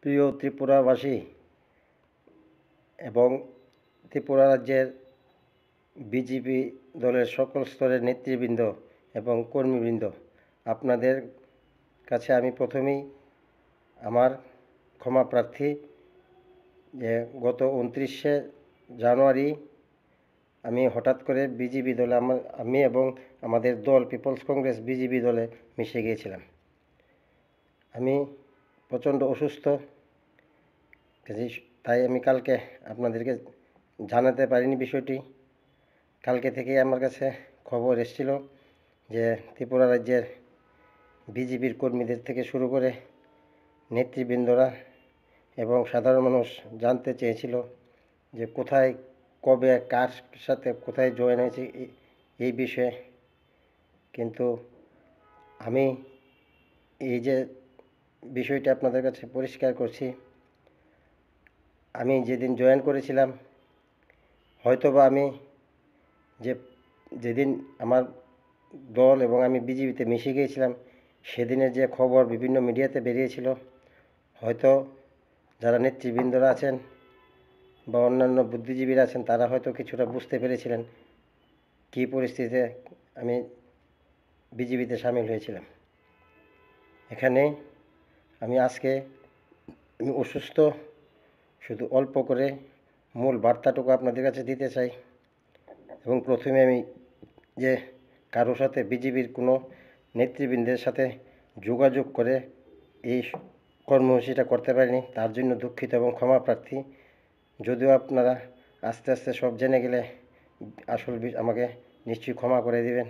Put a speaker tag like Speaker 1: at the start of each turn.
Speaker 1: প্রিয় ত্রিপুরাবাসী এবং ত্রিপুরা রাজ্যের বিজেপি দলের সকল স্তরের নেতৃবৃন্দ এবং কর্মীবৃন্দ, আপনাদের কাছে আমি প্রথমেই আমার ক্ষমা প্রার্থী যে গত 29শে জানুয়ারি আমি হঠাৎ করে বিজেপি দলে আমি এবং আমাদের দল পিপলস কংগ্রেস বিজেপি দলে মিশে গিয়েছিলাম। আমি প্রচণ্ড অসুস্থ, তাই আমি কালকে আপনাদেরকে জানাতে পারিনি বিষয়টি। কালকে থেকেই আমার কাছে খবর এসেছিল যে ত্রিপুরা রাজ্যের বিজেপির কর্মীদের থেকে শুরু করে নেতৃবৃন্দরা এবং সাধারণ মানুষ জানতে চেয়েছিল যে কোথায়, কবে, কার সাথে কোথায় জয়েন হয়েছে এই বিষয়ে। কিন্তু আমি এই যে বিষয়টি আপনাদের কাছে পরিষ্কার করছি, আমি যেদিন জয়েন করেছিলাম, হয়তোবা আমি যেদিন আমার দল এবং আমি বিজেপিতে মিশে গিয়েছিলাম, সেদিনের যে খবর বিভিন্ন মিডিয়াতে বেরিয়েছিল, হয়তো যারা নেতৃবৃন্দরা আছেন বা অন্যান্য বুদ্ধিজীবীরা আছেন, তারা হয়তো কিছুটা বুঝতে পেরেছিলেন কী পরিস্থিতিতে আমি বিজেপিতে সামিল হয়েছিলাম। এখানে আমি আজকে অসুস্থ, শুধু অল্প করে মূল বার্তাটুকু আপনাদের কাছে দিতে চাই। এবং প্রথমে আমি যে কারোর সাথে বিজেপির কোনো নেতৃবৃন্দের সাথে যোগাযোগ করে এই কর্মসূচিটা করতে পারিনি, তার জন্য দুঃখিত এবং ক্ষমা প্রার্থী। যদিও আপনারা আস্তে আস্তে সব জেনে গেলে আসল আমাকে নিশ্চয়ই ক্ষমা করে দেবেন।